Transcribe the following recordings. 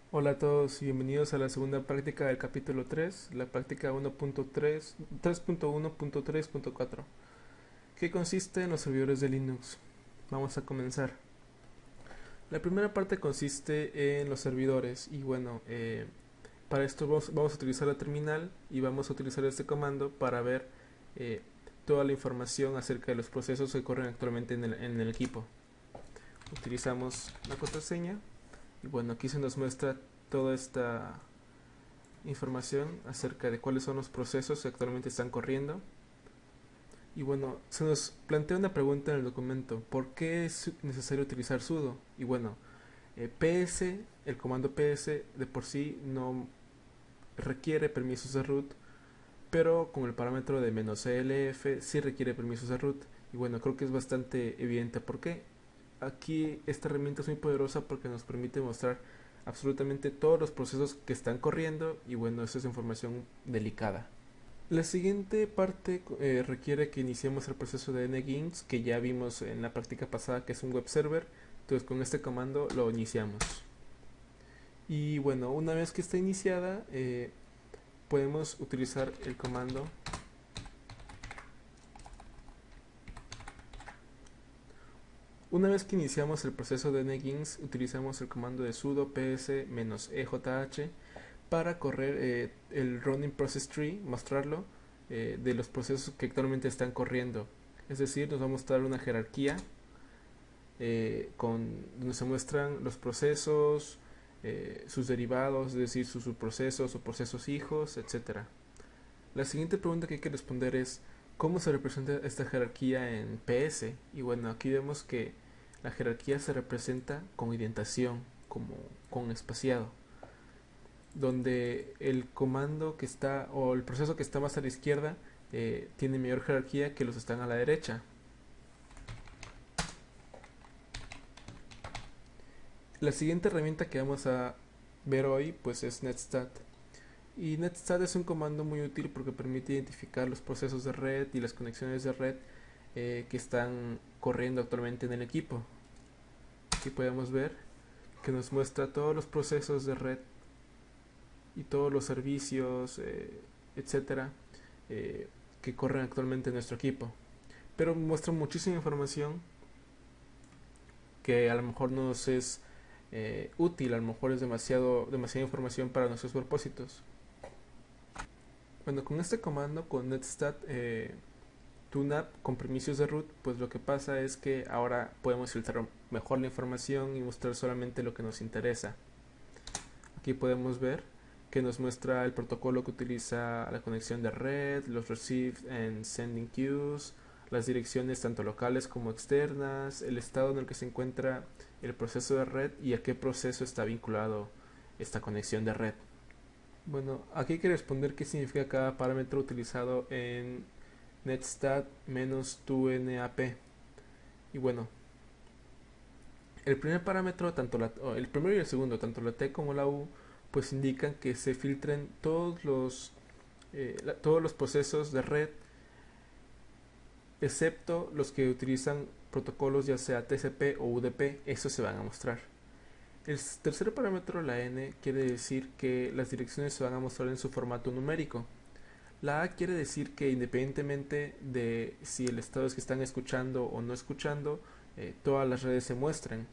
Hola a todos y bienvenidos a la segunda práctica del capítulo 3, la práctica 1.3, 3.1.3.4, que consiste en los servidores de Linux. Vamos a comenzar. La primera parte consiste en los servidores y bueno, para esto vamos a utilizar la terminal y vamos a utilizar este comando para ver eh, toda la información acerca de los procesos que corren actualmente en el equipo. Utilizamos la contraseña y bueno, aquí se nos muestra toda esta información acerca de cuáles son los procesos que actualmente están corriendo. Y bueno, se nos plantea una pregunta en el documento: ¿por qué es necesario utilizar sudo? Y bueno, ps, el comando ps de por sí no requiere permisos de root, pero con el parámetro de "-elf" sí requiere permisos de root. Y bueno, creo que es bastante evidente por qué. Aquí esta herramienta es muy poderosa porque nos permite mostrar absolutamente todos los procesos que están corriendo y bueno, eso es información delicada. La siguiente parte requiere que iniciemos el proceso de nginx, que ya vimos en la práctica pasada que es un web server. Entonces con este comando lo iniciamos. Y bueno, una vez que está iniciada, podemos utilizar el comando. Una vez que iniciamos el proceso de nginx, utilizamos el comando de sudo ps-ejh para correr el running process tree, mostrarlo, de los procesos que actualmente están corriendo. Es decir, nos va a mostrar una jerarquía donde se muestran los procesos, sus derivados, es decir, sus subprocesos o procesos hijos, etcétera. La siguiente pregunta que hay que responder es: ¿cómo se representa esta jerarquía en PS? Y bueno, aquí vemos que la jerarquía se representa con indentación, como con espaciado, donde el comando que está o el proceso que está más a la izquierda tiene mayor jerarquía que los que están a la derecha. La siguiente herramienta que vamos a ver hoy pues es netstat. Y netstat es un comando muy útil porque permite identificar los procesos de red y las conexiones de red que están corriendo actualmente en el equipo. Aquí podemos ver que nos muestra todos los procesos de red y todos los servicios, etcétera, que corren actualmente en nuestro equipo. Pero muestra muchísima información que a lo mejor no nos es útil, a lo mejor es demasiada información para nuestros propósitos. Bueno, con este comando, con netstat tunap con permisos de root, pues lo que pasa es que ahora podemos filtrar mejor la información y mostrar solamente lo que nos interesa. Aquí podemos ver que nos muestra el protocolo que utiliza la conexión de red, los receive and sending queues, las direcciones tanto locales como externas, el estado en el que se encuentra el proceso de red y a qué proceso está vinculado esta conexión de red. Bueno, aquí hay que responder qué significa cada parámetro utilizado en netstat-tunap. Y bueno, el primer parámetro, el primero y el segundo, tanto la T como la U, pues indican que se filtren todos los procesos de red, excepto los que utilizan protocolos ya sea TCP o UDP. Esos se van a mostrar. El tercer parámetro, la N, quiere decir que las direcciones se van a mostrar en su formato numérico. La A quiere decir que independientemente de si el estado es que están escuchando o no escuchando, todas las redes se muestren.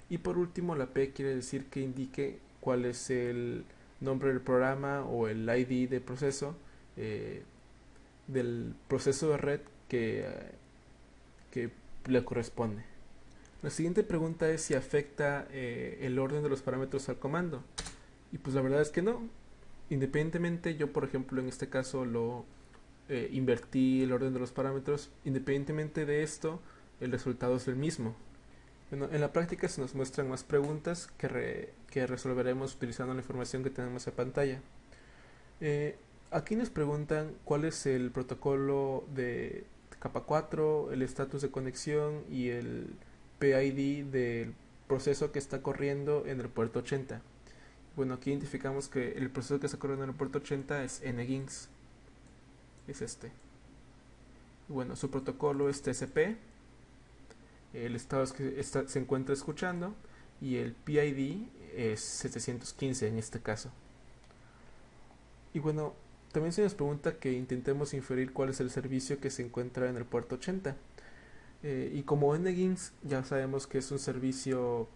Y por último, la P quiere decir que indique cuál es el nombre del programa o el ID de proceso, eh, del proceso de red que le corresponde. La siguiente pregunta es si afecta el orden de los parámetros al comando. Y pues la verdad es que no. Independientemente, yo por ejemplo en este caso lo invertí el orden de los parámetros. Independientemente de esto, el resultado es el mismo. Bueno, en la práctica se nos muestran más preguntas que resolveremos utilizando la información que tenemos en pantalla. Eh, Aquí nos preguntan cuál es el protocolo de capa 4, el estatus de conexión y el PID del proceso que está corriendo en el puerto 80. Bueno, aquí identificamos que el proceso que está corriendo en el puerto 80 es nginx, es este. Bueno, su protocolo es TCP, el estado es que se encuentra escuchando y el PID es 715 en este caso. Y bueno, también se nos pregunta que intentemos inferir cuál es el servicio que se encuentra en el puerto 80. Y como NGINX ya sabemos que es un servicio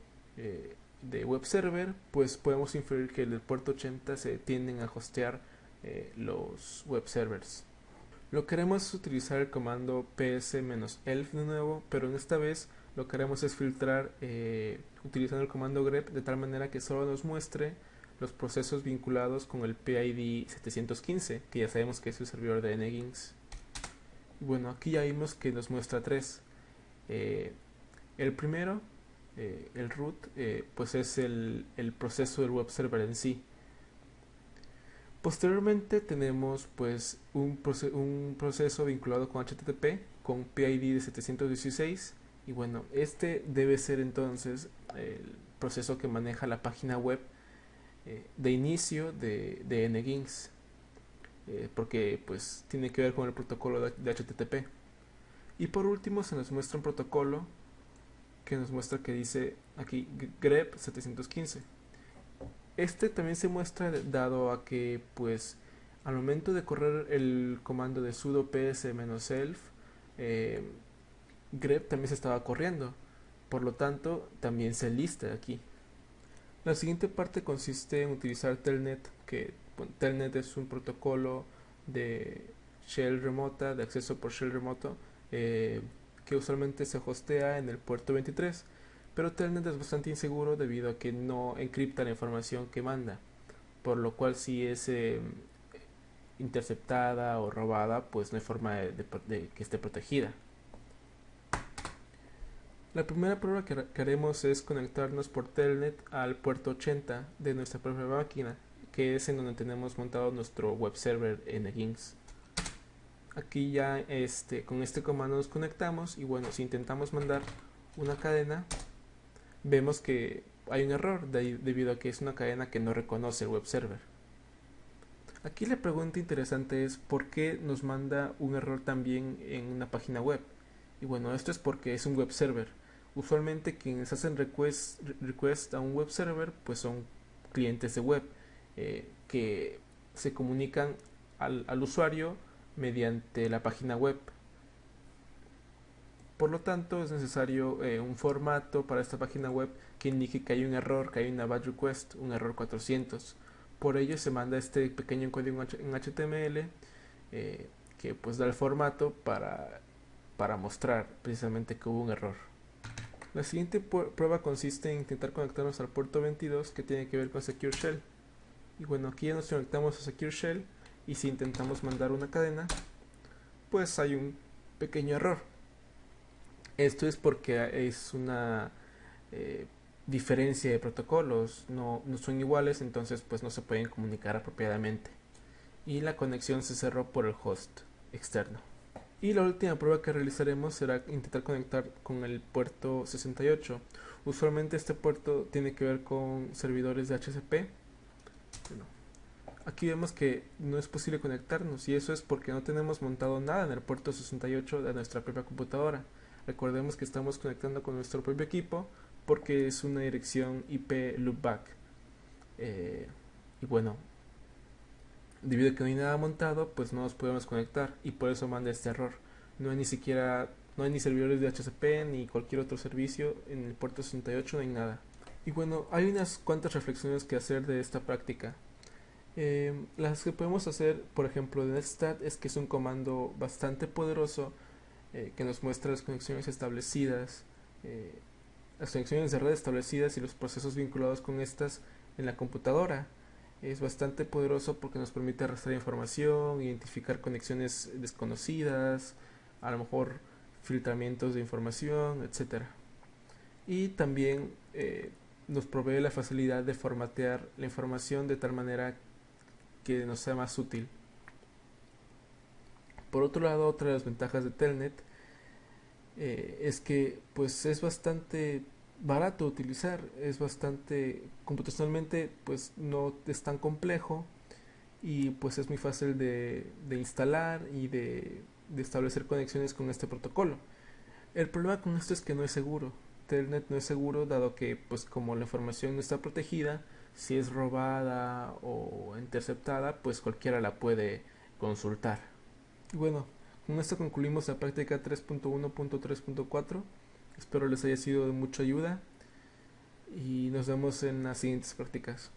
de web server, pues podemos inferir que en el puerto 80 se tienden a hostear los web servers. Lo que haremos es utilizar el comando ps-elf de nuevo, pero en esta vez lo que haremos es filtrar utilizando el comando grep de tal manera que solo nos muestre los procesos vinculados con el PID 715, que ya sabemos que es el servidor de NGINX. Y bueno, aquí ya vimos que nos muestra tres. El primero, el root, pues es el proceso del web server en sí. Posteriormente tenemos pues un proceso vinculado con HTTP con PID de 716, y bueno, este debe ser entonces el proceso que maneja la página web de inicio de NGINX, porque pues tiene que ver con el protocolo de HTTP. Y por último se nos muestra un protocolo que nos muestra que dice aquí grep 715. Este también se muestra dado a que pues al momento de correr el comando de sudo ps-elf, grep también se estaba corriendo, por lo tanto también se lista aquí. La siguiente parte consiste en utilizar telnet, que telnet es un protocolo de shell remota, de acceso por shell remoto, que usualmente se hostea en el puerto 23, pero telnet es bastante inseguro debido a que no encripta la información que manda, por lo cual si es interceptada o robada, pues no hay forma de que esté protegida. La primera prueba que haremos es conectarnos por telnet al puerto 80 de nuestra propia máquina, que es en donde tenemos montado nuestro web server NGINX. Aquí ya con este comando nos conectamos, y bueno, si intentamos mandar una cadena, vemos que hay un error debido a que es una cadena que no reconoce el web server. Aquí la pregunta interesante es ¿por qué nos manda un error también en una página web? Y bueno, esto es porque es un web server. Usualmente quienes hacen request a un web server pues son clientes de web que se comunican al usuario mediante la página web. Por lo tanto es necesario un formato para esta página web que indique que hay un error, que hay una bad request, un error 400. Por ello se manda este pequeño código en HTML que pues da el formato para mostrar precisamente que hubo un error. La siguiente prueba consiste en intentar conectarnos al puerto 22, que tiene que ver con Secure Shell. Y bueno, aquí ya nos conectamos a Secure Shell, y si intentamos mandar una cadena, pues hay un pequeño error. Esto es porque es una diferencia de protocolos, no son iguales, entonces pues no se pueden comunicar apropiadamente. Y la conexión se cerró por el host externo. Y la última prueba que realizaremos será intentar conectar con el puerto 68. Usualmente este puerto tiene que ver con servidores de HCP. Bueno, aquí vemos que no es posible conectarnos, y eso es porque no tenemos montado nada en el puerto 68 de nuestra propia computadora. Recordemos que estamos conectando con nuestro propio equipo porque es una dirección IP loopback. Y bueno, debido a que no hay nada montado, pues no nos podemos conectar, y por eso manda este error. No hay ni servidores de HCP ni cualquier otro servicio en el puerto 68, no hay nada. Y bueno, hay unas cuantas reflexiones que hacer de esta práctica. Las que podemos hacer, por ejemplo, de netstat, es que es un comando bastante poderoso que nos muestra las conexiones establecidas, las conexiones de red establecidas y los procesos vinculados con estas en la computadora. Es bastante poderoso porque nos permite arrastrar información, identificar conexiones desconocidas, a lo mejor filtramientos de información, etc. Y también nos provee la facilidad de formatear la información de tal manera que nos sea más útil. Por otro lado, otra de las ventajas de Telnet es que pues es bastante barato utilizar, es bastante computacionalmente, pues no es tan complejo, y pues es muy fácil de instalar y de establecer conexiones con este protocolo. El problema con esto es que no es seguro. internet no es seguro, dado que pues como la información no está protegida, si es robada o interceptada, pues cualquiera la puede consultar. Y bueno, con esto concluimos la práctica 3.1.3.4. Espero les haya sido de mucha ayuda y nos vemos en las siguientes prácticas.